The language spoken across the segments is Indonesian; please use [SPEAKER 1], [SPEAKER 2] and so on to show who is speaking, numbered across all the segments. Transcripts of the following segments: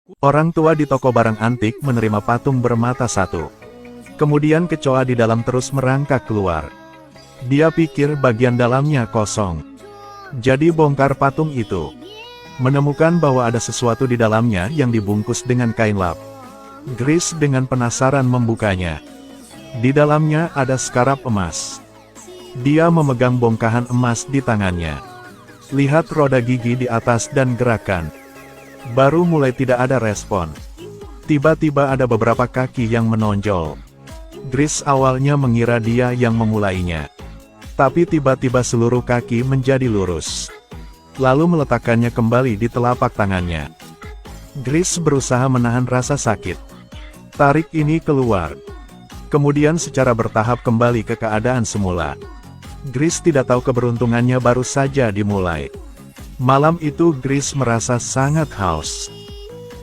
[SPEAKER 1] Orang tua di toko barang antik menerima patung bermata satu. Kemudian kecoa di dalam terus merangkak keluar. Dia pikir bagian dalamnya kosong. Jadi bongkar patung itu. Menemukan bahwa ada sesuatu di dalamnya yang dibungkus dengan kain lap. Grace dengan penasaran membukanya. Di dalamnya ada skarap emas. Dia memegang bongkahan emas di tangannya. Lihat roda gigi di atas dan gerakan. Baru mulai tidak ada respon. Tiba-tiba ada beberapa kaki yang menonjol. Grace awalnya mengira dia yang memulainya. Tapi tiba-tiba seluruh kaki menjadi lurus. Lalu meletakkannya kembali di telapak tangannya. Grace berusaha menahan rasa sakit. Tarik ini keluar. Kemudian secara bertahap kembali ke keadaan semula. Grace tidak tahu keberuntungannya baru saja dimulai. Malam itu Grace merasa sangat haus.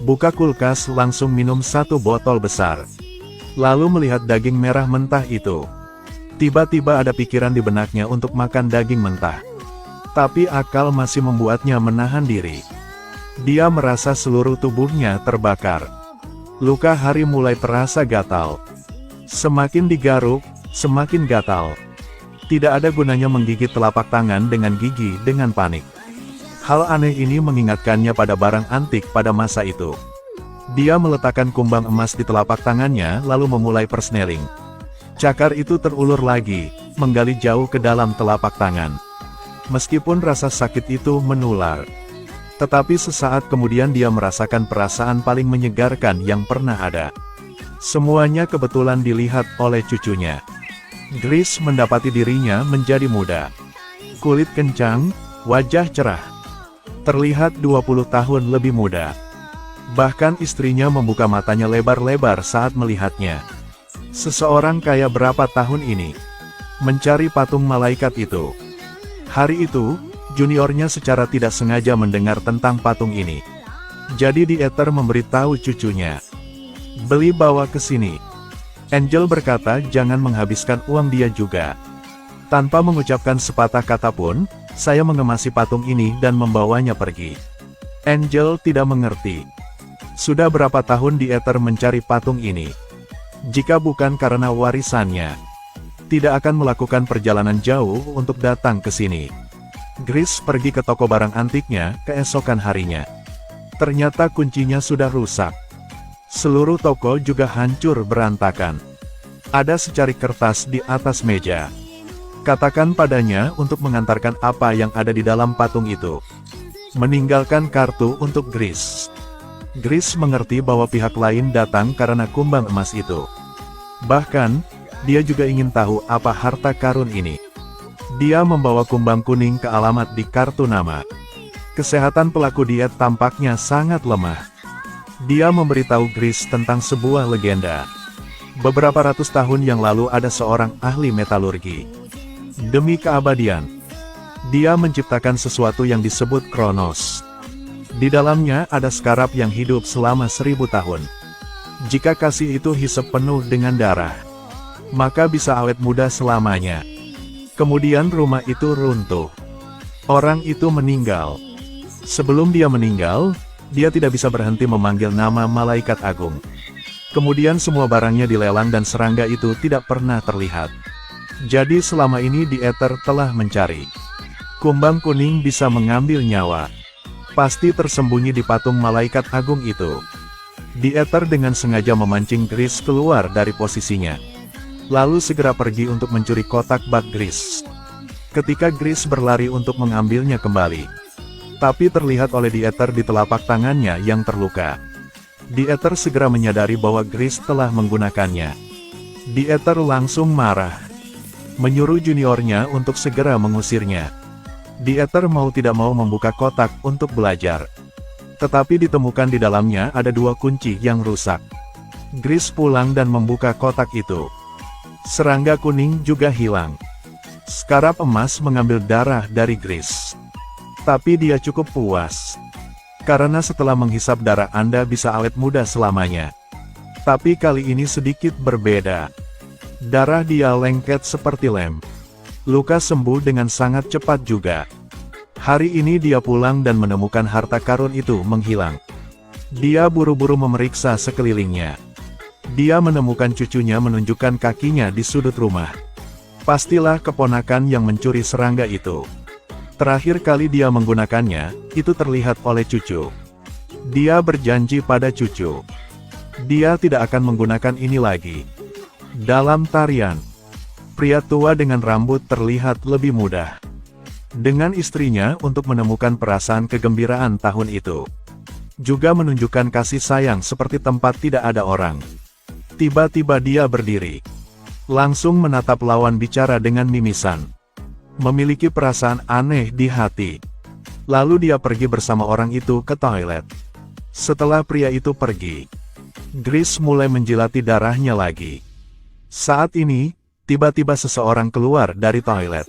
[SPEAKER 1] Buka kulkas langsung minum satu botol besar. Lalu melihat daging merah mentah itu. Tiba-tiba ada pikiran di benaknya untuk makan daging mentah. Tapi akal masih membuatnya menahan diri. Dia merasa seluruh tubuhnya terbakar. Luka hari mulai terasa gatal. Semakin digaruk, semakin gatal. Tidak ada gunanya menggigit telapak tangan dengan gigi dengan panik. Hal aneh ini mengingatkannya pada barang antik pada masa itu. Dia meletakkan kumbang emas di telapak tangannya lalu memulai persneling. Cakar itu terulur lagi, menggali jauh ke dalam telapak tangan. Meskipun rasa sakit itu menular. Tetapi sesaat kemudian dia merasakan perasaan paling menyegarkan yang pernah ada. Semuanya kebetulan dilihat oleh cucunya. Grace mendapati dirinya menjadi muda. Kulit kencang, wajah cerah. Terlihat 20 tahun lebih muda. Bahkan istrinya membuka matanya lebar-lebar saat melihatnya. Seseorang kaya berapa tahun ini? Mencari patung malaikat itu. Hari itu, juniornya secara tidak sengaja mendengar tentang patung ini. Jadi di ether memberitahu cucunya. Beli bawa ke sini. Angel berkata jangan menghabiskan uang dia juga. Tanpa mengucapkan sepatah kata pun, saya mengemasi patung ini dan membawanya pergi. Angel tidak mengerti. Sudah berapa tahun di ether mencari patung ini? Jika bukan karena warisannya, tidak akan melakukan perjalanan jauh untuk datang ke sini. Grace pergi ke toko barang antiknya keesokan harinya. Ternyata kuncinya sudah rusak. Seluruh toko juga hancur berantakan. Ada secari kertas di atas meja. Katakan padanya untuk mengantarkan apa yang ada di dalam patung itu. Meninggalkan kartu untuk Grace. Grace mengerti bahwa pihak lain datang karena kumbang emas itu. Bahkan, dia juga ingin tahu apa harta karun ini. Dia membawa kumbang kuning ke alamat di kartu nama. Kesehatan pelaku diet tampaknya sangat lemah. Dia memberitahu Grace tentang sebuah legenda. Beberapa ratus tahun yang lalu ada seorang ahli metalurgi. Demi keabadian, dia menciptakan sesuatu yang disebut Kronos. Di dalamnya ada skarap yang hidup selama 1000 tahun. Jika kasih itu hisap penuh dengan darah, maka bisa awet muda selamanya. Kemudian rumah itu runtuh. Orang itu meninggal. Sebelum dia meninggal, dia tidak bisa berhenti memanggil nama malaikat agung. Kemudian semua barangnya dilelang dan serangga itu tidak pernah terlihat. Jadi selama ini di ether telah mencari. Kumbang kuning bisa mengambil nyawa. Pasti tersembunyi di patung malaikat agung itu. Di ether dengan sengaja memancing Grace keluar dari posisinya. Lalu segera pergi untuk mencuri kotak bak Grace. Ketika Grace berlari untuk mengambilnya kembali. Tapi terlihat oleh di ether di telapak tangannya yang terluka. Di ether segera menyadari bahwa Grace telah menggunakannya. Di ether langsung marah. Menyuruh juniornya untuk segera mengusirnya. Di ether mau tidak mau membuka kotak untuk belajar. Tetapi ditemukan di dalamnya ada 2 kunci yang rusak. Grace pulang dan membuka kotak itu. Serangga kuning juga hilang. Skarap emas mengambil darah dari Grace. Tapi dia cukup puas. Karena setelah menghisap darah Anda bisa awet muda selamanya. Tapi kali ini sedikit berbeda. Darah dia lengket seperti lem. Luka sembuh dengan sangat cepat juga. Hari ini dia pulang dan menemukan harta karun itu menghilang. Dia buru-buru memeriksa sekelilingnya. Dia menemukan cucunya menunjukkan kakinya di sudut rumah. Pastilah keponakan yang mencuri serangga itu. Terakhir kali dia menggunakannya, itu terlihat oleh cucu. Dia berjanji pada cucu. Dia tidak akan menggunakan ini lagi. Dalam tarian, pria tua dengan rambut terlihat lebih mudah dengan istrinya untuk menemukan perasaan kegembiraan tahun itu. Juga menunjukkan kasih sayang seperti tempat tidak ada orang. Tiba-tiba dia berdiri. Langsung menatap lawan bicara dengan mimisan. Memiliki perasaan aneh di hati. Lalu dia pergi bersama orang itu ke toilet. Setelah pria itu pergi, Grace mulai menjilati darahnya lagi. Saat ini, tiba-tiba seseorang keluar dari toilet.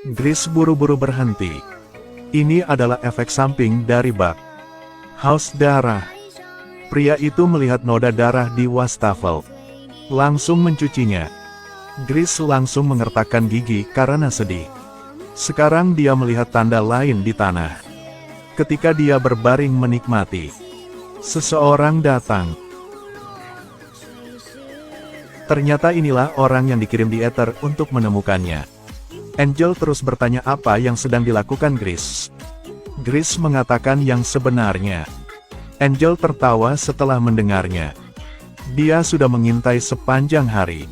[SPEAKER 1] Grace buru-buru berhenti. Ini adalah efek samping dari bak haus darah. Pria itu melihat noda darah di wastafel. Langsung mencucinya. Grace langsung mengertakkan gigi karena sedih. Sekarang dia melihat tanda lain di tanah. Ketika dia berbaring menikmati, seseorang datang. Ternyata inilah orang yang dikirim di ether untuk menemukannya. Angel terus bertanya apa yang sedang dilakukan Grace. Grace mengatakan yang sebenarnya. Angel tertawa setelah mendengarnya. Dia sudah mengintai sepanjang hari.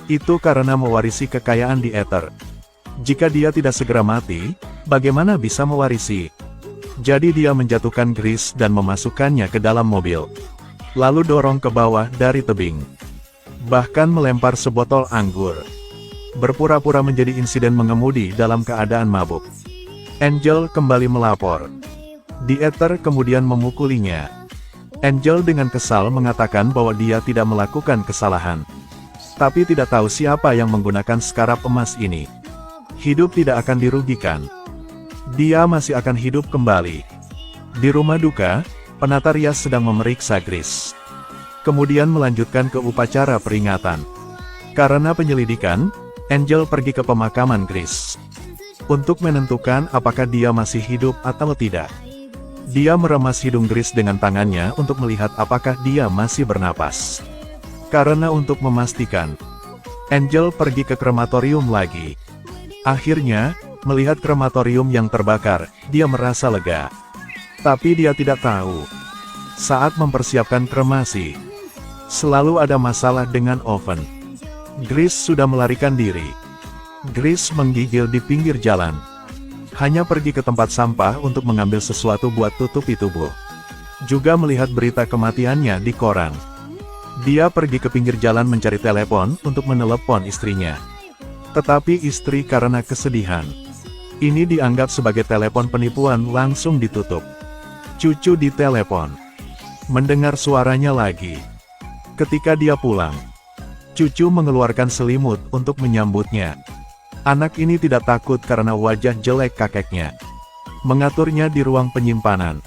[SPEAKER 1] Itu karena mewarisi kekayaan di ether. Jika dia tidak segera mati, bagaimana bisa mewarisi? Jadi dia menjatuhkan Grace dan memasukkannya ke dalam mobil. Lalu dorong ke bawah dari tebing. Bahkan melempar sebotol anggur. Berpura-pura menjadi insiden mengemudi dalam keadaan mabuk. Angel kembali melapor. The Ether kemudian memukulinya. Angel dengan kesal mengatakan bahwa dia tidak melakukan kesalahan. Tapi tidak tahu siapa yang menggunakan skarab emas ini. Hidup tidak akan dirugikan. Dia masih akan hidup kembali. Di rumah duka, penata rias sedang memeriksa Grace. Kemudian melanjutkan ke upacara peringatan. Karena penyelidikan, Angel pergi ke pemakaman Grace. Untuk menentukan apakah dia masih hidup atau tidak. Dia meremas hidung Grace dengan tangannya untuk melihat apakah dia masih bernapas. Karena untuk memastikan, Angel pergi ke krematorium lagi. Akhirnya, melihat krematorium yang terbakar, dia merasa lega. Tapi dia tidak tahu. Saat mempersiapkan kremasi, selalu ada masalah dengan oven. Grace sudah melarikan diri. Grace menggigil di pinggir jalan. Hanya pergi ke tempat sampah untuk mengambil sesuatu buat tutupi tubuh. Juga melihat berita kematiannya di koran. Dia pergi ke pinggir jalan mencari telepon untuk menelepon istrinya. Tetapi istri karena kesedihan. Ini dianggap sebagai telepon penipuan langsung ditutup. Cucu ditelepon. Mendengar suaranya lagi. Ketika dia pulang, cucu mengeluarkan selimut untuk menyambutnya. Anak ini tidak takut karena wajah jelek kakeknya. Mengaturnya di ruang penyimpanan.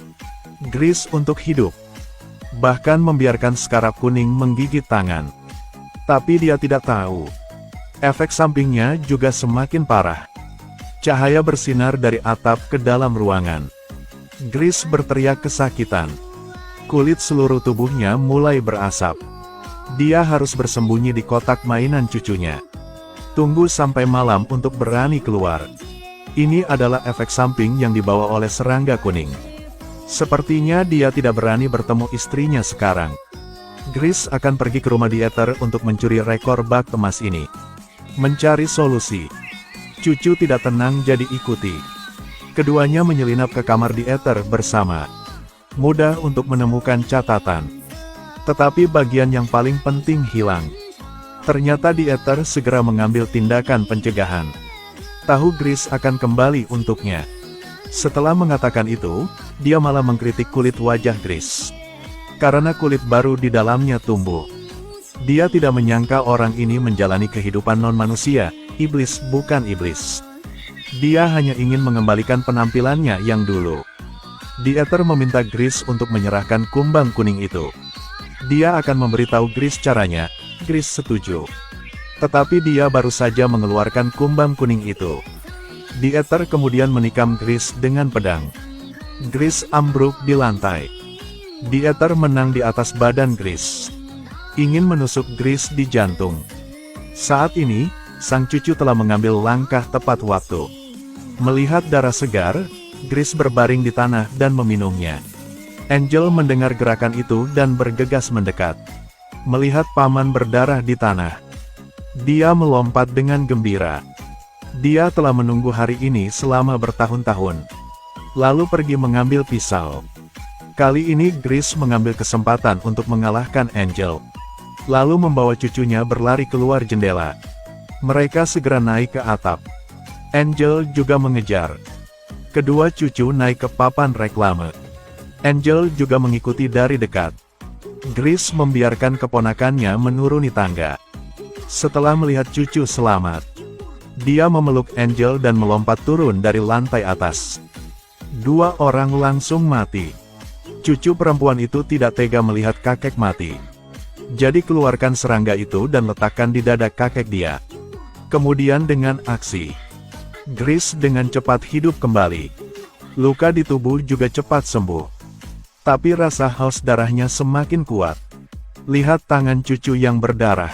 [SPEAKER 1] Grace untuk hidup. Bahkan membiarkan skarab kuning menggigit tangan. Tapi dia tidak tahu. Efek sampingnya juga semakin parah. Cahaya bersinar dari atap ke dalam ruangan. Grace berteriak kesakitan. Kulit seluruh tubuhnya mulai berasap. Dia harus bersembunyi di kotak mainan cucunya. Tunggu sampai malam untuk berani keluar. Ini adalah efek samping yang dibawa oleh serangga kuning. Sepertinya dia tidak berani bertemu istrinya sekarang. Grace akan pergi ke rumah The Ether untuk mencuri rekor bak emas ini. Mencari solusi. Cucu tidak tenang jadi ikuti. Keduanya menyelinap ke kamar The Ether bersama. Mudah untuk menemukan catatan. Tetapi bagian yang paling penting hilang. Ternyata The Ether segera mengambil tindakan pencegahan. Tahu Grace akan kembali untuknya. Setelah mengatakan itu, dia malah mengkritik kulit wajah Grace. Karena kulit baru di dalamnya tumbuh. Dia tidak menyangka orang ini menjalani kehidupan non-manusia, iblis bukan iblis. Dia hanya ingin mengembalikan penampilannya yang dulu. The Ether meminta Grace untuk menyerahkan kumbang kuning itu. Dia akan memberitahu Grace caranya. Grace setuju. Tetapi dia baru saja mengeluarkan kumbang kuning itu. The Ether kemudian menikam Grace dengan pedang. Grace ambruk di lantai. Dieter menang di atas badan Grace. Ingin menusuk Grace di jantung. Saat ini, sang cucu telah mengambil langkah tepat waktu. Melihat darah segar, Grace berbaring di tanah dan meminumnya. Angel mendengar gerakan itu dan bergegas mendekat. Melihat paman berdarah di tanah, dia melompat dengan gembira. Dia telah menunggu hari ini selama bertahun-tahun. Lalu pergi mengambil pisau. Kali ini Grace mengambil kesempatan untuk mengalahkan Angel. Lalu membawa cucunya berlari keluar jendela. Mereka segera naik ke atap. Angel juga mengejar. Kedua cucu naik ke papan reklame. Angel juga mengikuti dari dekat. Grace membiarkan keponakannya menuruni tangga. Setelah melihat cucu selamat, dia memeluk Angel dan melompat turun dari lantai atas. Dua orang langsung mati. Cucu perempuan itu tidak tega melihat kakek mati. Jadi keluarkan serangga itu dan letakkan di dada kakek dia. Kemudian dengan aksi, Grace dengan cepat hidup kembali. Luka di tubuh juga cepat sembuh. Tapi rasa haus darahnya semakin kuat. Lihat tangan cucu yang berdarah.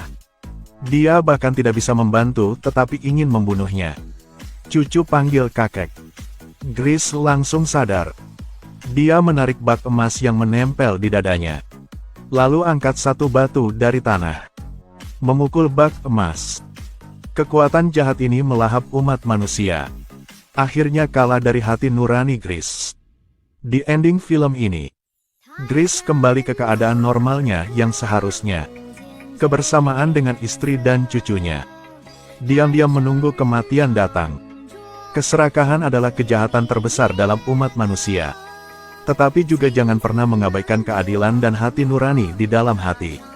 [SPEAKER 1] Dia bahkan tidak bisa membantu tetapi ingin membunuhnya. Cucu panggil kakek. Grace langsung sadar. Dia menarik bak emas yang menempel di dadanya. Lalu angkat satu batu dari tanah. Memukul bak emas. Kekuatan jahat ini melahap umat manusia. Akhirnya kalah dari hati nurani Grace. Di ending film ini, Grace kembali ke keadaan normalnya yang seharusnya. Kebersamaan dengan istri dan cucunya. Diam-diam menunggu kematian datang. Keserakahan adalah kejahatan terbesar dalam umat manusia. Tetapi juga jangan pernah mengabaikan keadilan dan hati nurani di dalam hati.